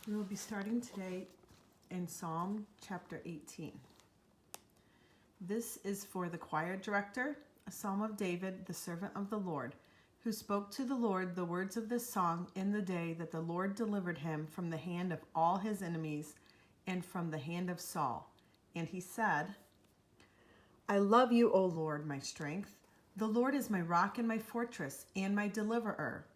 We will be starting today in Psalm chapter 18. This is for the choir director, a psalm of David, the servant of the Lord, who spoke to the Lord the words of this song in the day that the Lord delivered him from the hand of all his enemies and from the hand of Saul. And he said, I love you, O Lord, my strength. The Lord is my rock and my fortress and my deliverer,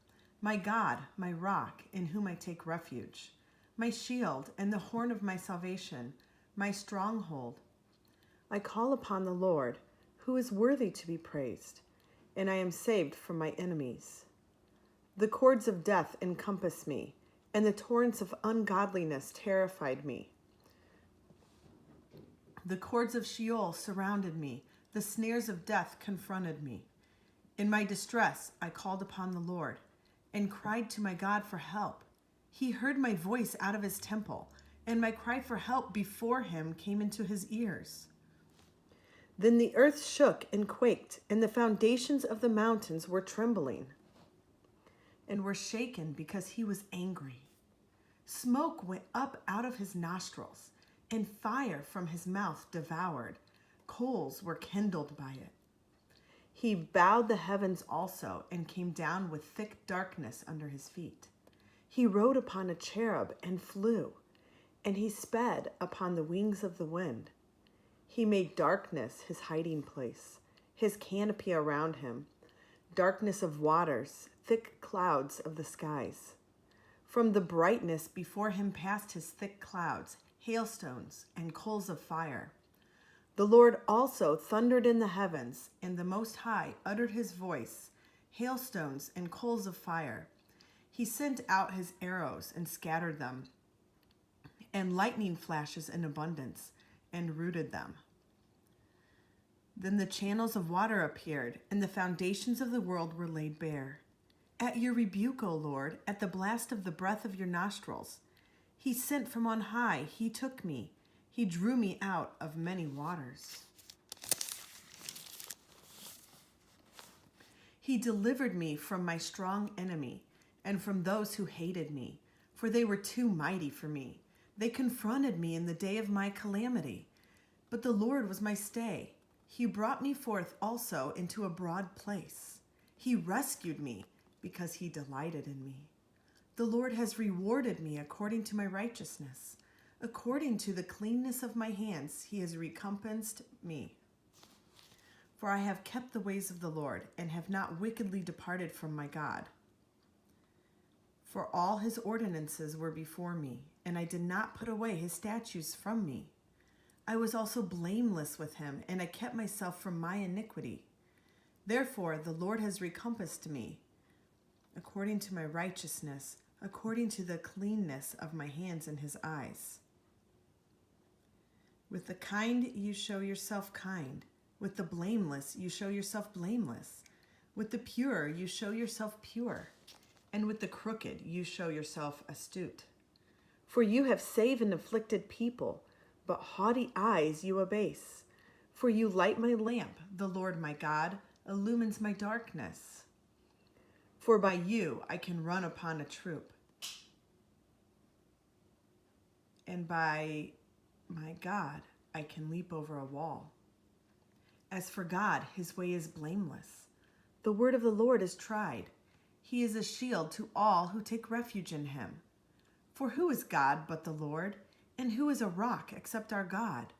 my God, my rock, in whom I take refuge, my shield and the horn of my salvation, my stronghold. I call upon the Lord, who is worthy to be praised, and I am saved from my enemies. The cords of death encompassed me, and the torrents of ungodliness terrified me. The cords of Sheol surrounded me, the snares of death confronted me. In my distress, I called upon the Lord and cried to my God for help. He heard my voice out of his temple, and my cry for help before him came into his ears. Then the earth shook and quaked, and the foundations of the mountains were trembling and were shaken because he was angry. Smoke went up out of his nostrils, and fire from his mouth devoured. Coals were kindled by it. He bowed the heavens also, and came down with thick darkness under his feet. He rode upon a cherub and flew, and he sped upon the wings of the wind. He made darkness his hiding place, his canopy around him, darkness of waters, thick clouds of the skies. From the brightness before him passed his thick clouds, hailstones and coals of fire. The Lord also thundered in the heavens, and the Most High uttered his voice, hailstones and coals of fire. He sent out his arrows and scattered them, and lightning flashes in abundance, and rooted them. Then the channels of water appeared, and the foundations of the world were laid bare. At your rebuke, O Lord, at the blast of the breath of your nostrils, he sent from on high, he took me. He drew me out of many waters. He delivered me from my strong enemy and from those who hated me, for they were too mighty for me. They confronted me in the day of my calamity, but the Lord was my stay. He brought me forth also into a broad place. He rescued me because he delighted in me. The Lord has rewarded me according to my righteousness. According to the cleanness of my hands, he has recompensed me. For I have kept the ways of the Lord, and have not wickedly departed from my God. For all his ordinances were before me, and I did not put away his statutes from me. I was also blameless with him, and I kept myself from my iniquity. Therefore the Lord has recompensed me, according to my righteousness, according to the cleanness of my hands in his eyes. With the kind you show yourself kind. With the blameless you show yourself blameless. With the pure you show yourself pure. And with the crooked you show yourself astute. For you have saved an afflicted people, but haughty eyes you abase. For you light my lamp, the Lord my God illumines my darkness. For by you I can run upon a troop, and by my God, I can leap over a wall. As for God, his way is blameless. The word of the Lord is tried. He is a shield to all who take refuge in him. For who is God but the Lord? And who is a rock except our God?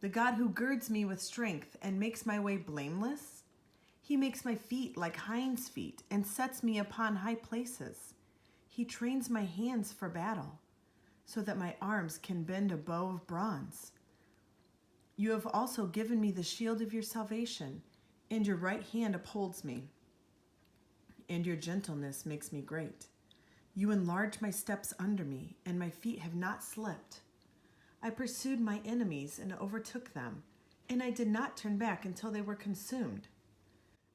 The God who girds me with strength and makes my way blameless? He makes my feet like hinds' feet and sets me upon high places. He trains my hands for battle, so that my arms can bend a bow of bronze. You have also given me the shield of your salvation, and your right hand upholds me, and your gentleness makes me great. You enlarge my steps under me, and my feet have not slipped. I pursued my enemies and overtook them, and I did not turn back until they were consumed.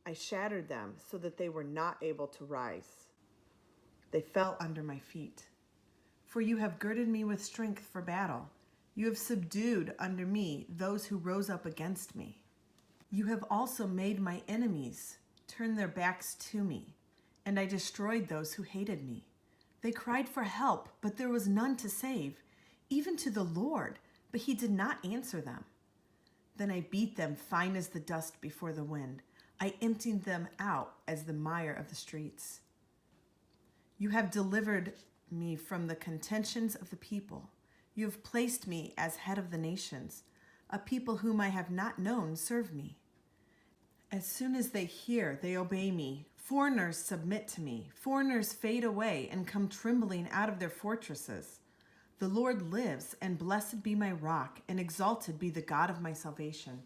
I shattered them so that they were not able to rise. They fell under my feet. For you have girded me with strength for battle. You have subdued under me those who rose up against me. You have also made my enemies turn their backs to me, and I destroyed those who hated me. They cried for help, but there was none to save, even to the Lord, but he did not answer them. Then I beat them fine as the dust before the wind. I emptied them out as the mire of the streets. You have delivered me from the contentions of the people. You have placed me as head of the nations. A people whom I have not known serve me. As soon as they hear, they obey me. Foreigners submit to me. Foreigners fade away and come trembling out of their fortresses. The Lord lives, and blessed be my rock, and exalted be the God of my salvation.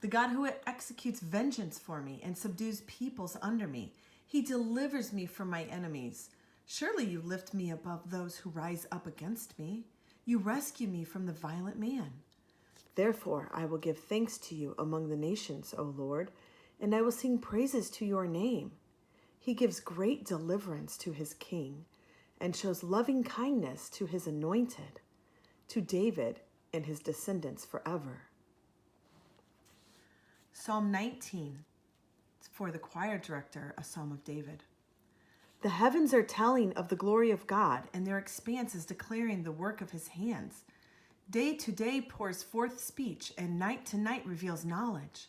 The God who executes vengeance for me and subdues peoples under me. He delivers me from my enemies. Surely you lift me above those who rise up against me. You rescue me from the violent man. Therefore I will give thanks to you among the nations, O Lord, and I will sing praises to your name. He gives great deliverance to his king, and shows loving kindness to his anointed, to David and his descendants forever. Psalm 19, for the choir director, a psalm of David. The heavens are telling of the glory of God, and their expanse is declaring the work of his hands. Day to day pours forth speech, and night to night reveals knowledge.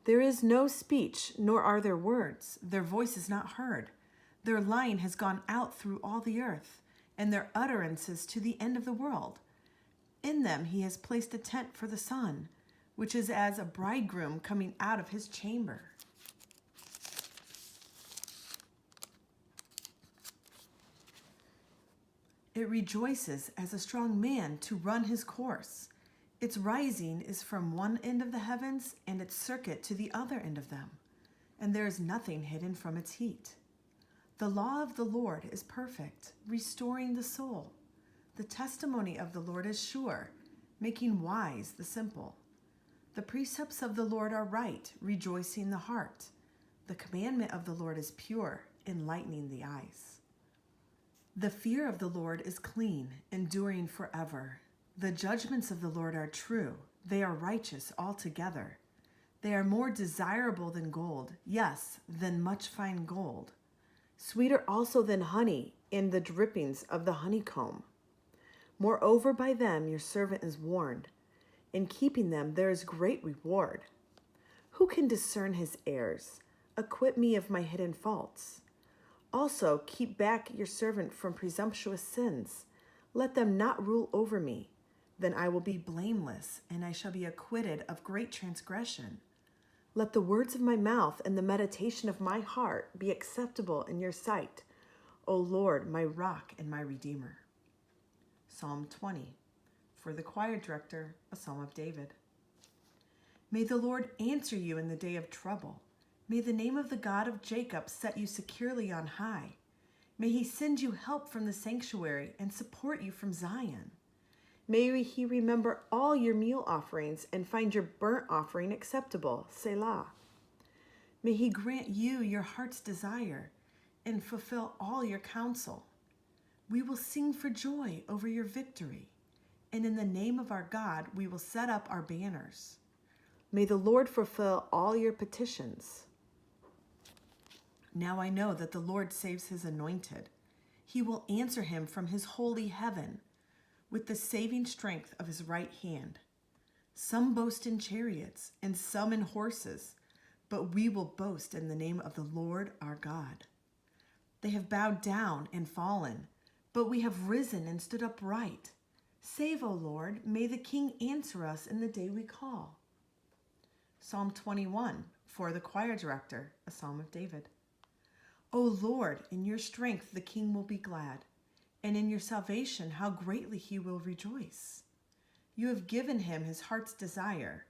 There is no speech, nor are there words. Their voice is not heard. Their line has gone out through all the earth, and their utterances to the end of the world. In them he has placed a tent for the sun, which is as a bridegroom coming out of his chamber. It rejoices as a strong man to run his course. Its rising is from one end of the heavens, and its circuit to the other end of them, and there is nothing hidden from its heat. The law of the Lord is perfect, restoring the soul. The testimony of the Lord is sure, making wise the simple. The precepts of the Lord are right, rejoicing the heart. The commandment of the Lord is pure, enlightening the eyes. The fear of the Lord is clean, enduring forever. The judgments of the Lord are true. They are righteous altogether. They are more desirable than gold, yes, than much fine gold. Sweeter also than honey and the drippings of the honeycomb. Moreover, by them your servant is warned. In keeping them there is great reward. Who can discern his errors? Acquit me of my hidden faults. Also, keep back your servant from presumptuous sins. Let them not rule over me. Then I will be blameless, and I shall be acquitted of great transgression. Let the words of my mouth and the meditation of my heart be acceptable in your sight, O Lord, my rock and my redeemer. Psalm 20, for the choir director, a psalm of David. May the Lord answer you in the day of trouble. May the name of the God of Jacob set you securely on high. May he send you help from the sanctuary and support you from Zion. May he remember all your meal offerings and find your burnt offering acceptable, Selah. May he grant you your heart's desire and fulfill all your counsel. We will sing for joy over your victory, and in the name of our God we will set up our banners. May the Lord fulfill all your petitions. Now I know that the Lord saves his anointed. He will answer him from his holy heaven with the saving strength of his right hand. Some boast in chariots and some in horses, but we will boast in the name of the Lord our God. They have bowed down and fallen, but we have risen and stood upright. Save, O Lord, may the King answer us in the day we call. Psalm 21, for the choir director, a psalm of David. O Lord, in your strength the King will be glad, and in your salvation how greatly he will rejoice. You have given him his heart's desire,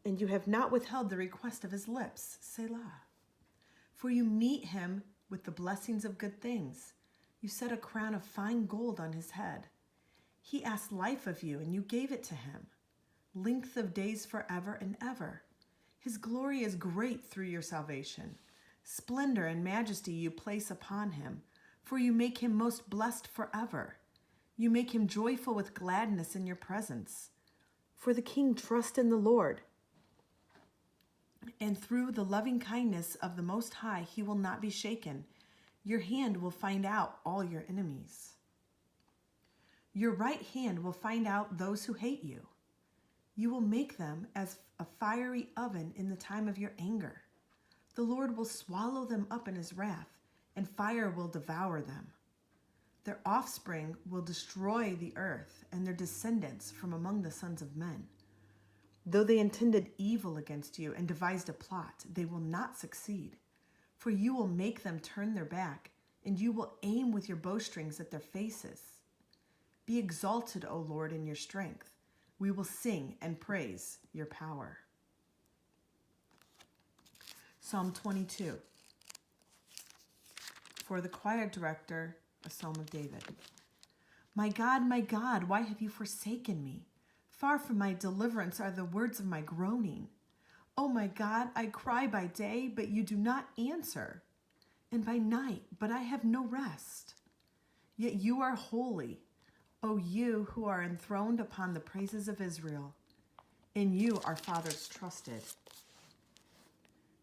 and you have not withheld the request of his lips, Selah. For you meet him with the blessings of good things. You set a crown of fine gold on his head. He asked life of you, and you gave it to him, length of days forever and ever. His glory is great through your salvation. Splendor and majesty you place upon him, for you make him most blessed forever. You make him joyful with gladness in your presence. For the King trusts in the Lord, and through the loving kindness of the Most High he will not be shaken. Your hand will find out all your enemies. Your right hand will find out those who hate you. You will make them as a fiery oven in the time of your anger. The Lord will swallow them up in his wrath, and fire will devour them. Their offspring will destroy the earth, and their descendants from among the sons of men. Though they intended evil against you and devised a plot, they will not succeed. For you will make them turn their back, and you will aim with your bowstrings at their faces. Be exalted, O Lord, in your strength. We will sing and praise your power. Psalm 22. For the choir director, a psalm of David. My God, why have you forsaken me? Far from my deliverance are the words of my groaning. O my God, I cry by day, but you do not answer, and by night, but I have no rest. Yet you are holy, O you who are enthroned upon the praises of Israel. In you our fathers trusted.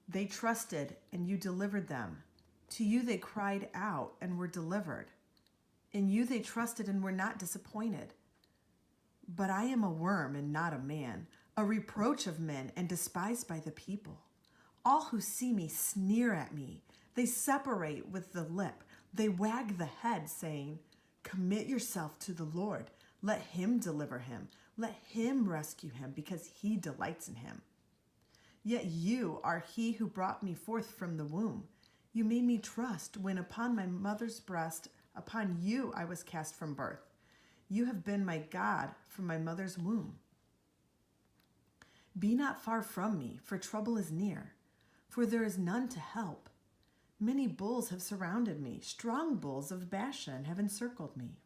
They trusted, and you delivered them. To you they cried out and were delivered. In you they trusted and were not disappointed. But I am a worm and not a man, a reproach of men and despised by the people. All who see me sneer at me. They separate with the lip. They wag the head, saying, Commit yourself to the Lord. Let him deliver him. Let him rescue him, because he delights in him. Yet you are he who brought me forth from the womb. You made me trust when upon my mother's breast, upon you I was cast from birth. You have been my God from my mother's womb. Be not far from me, for trouble is near, for there is none to help. Many bulls have surrounded me. Strong bulls of Bashan have encircled me.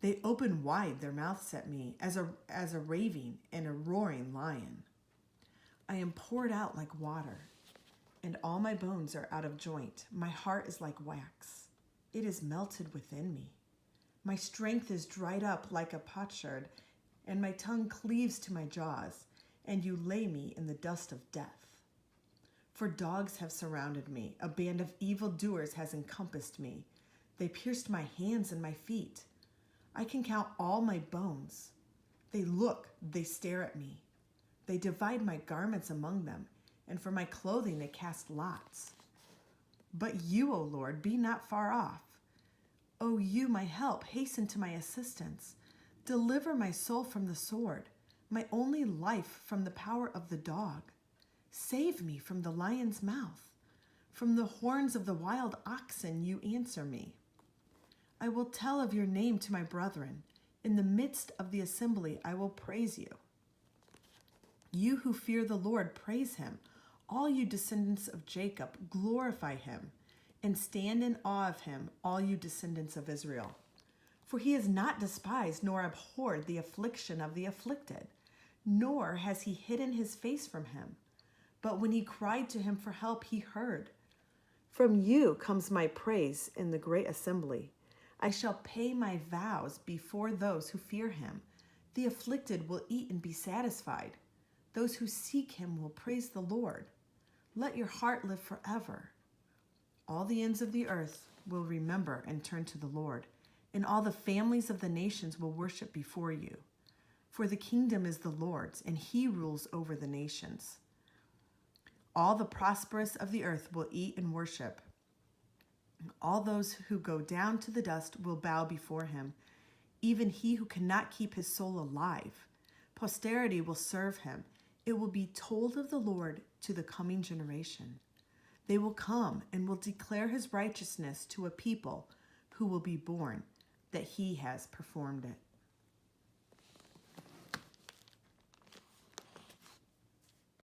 They open wide their mouths at me as a raving and a roaring lion. I am poured out like water, and all my bones are out of joint. My heart is like wax. It is melted within me. My strength is dried up like a potsherd, and my tongue cleaves to my jaws, and you lay me in the dust of death. For dogs have surrounded me. A band of evildoers has encompassed me. They pierced my hands and my feet. I can count all my bones. They look, they stare at me. They divide my garments among them, and for my clothing they cast lots. But you, O Lord, be not far off. O you, my help, hasten to my assistance. Deliver my soul from the sword, my only life from the power of the dog. Save me from the lion's mouth. From the horns of the wild oxen you answer me. I will tell of your name to my brethren. In the midst of the assembly I will praise you. You who fear the Lord, praise him. All you descendants of Jacob, glorify him. And stand in awe of him, all you descendants of Israel. For he has not despised nor abhorred the affliction of the afflicted, nor has he hidden his face from him. But when he cried to him for help, he heard. From you comes my praise in the great assembly. I shall pay my vows before those who fear him. The afflicted will eat and be satisfied. Those who seek him will praise the Lord. Let your heart live forever. All the ends of the earth will remember and turn to the Lord, and all the families of the nations will worship before you. For the kingdom is the Lord's, and he rules over the nations. All the prosperous of the earth will eat and worship. All those who go down to the dust will bow before him, even he who cannot keep his soul alive. Posterity will serve him. It will be told of the Lord to the coming generation. They will come and will declare his righteousness to a people who will be born, that he has performed it.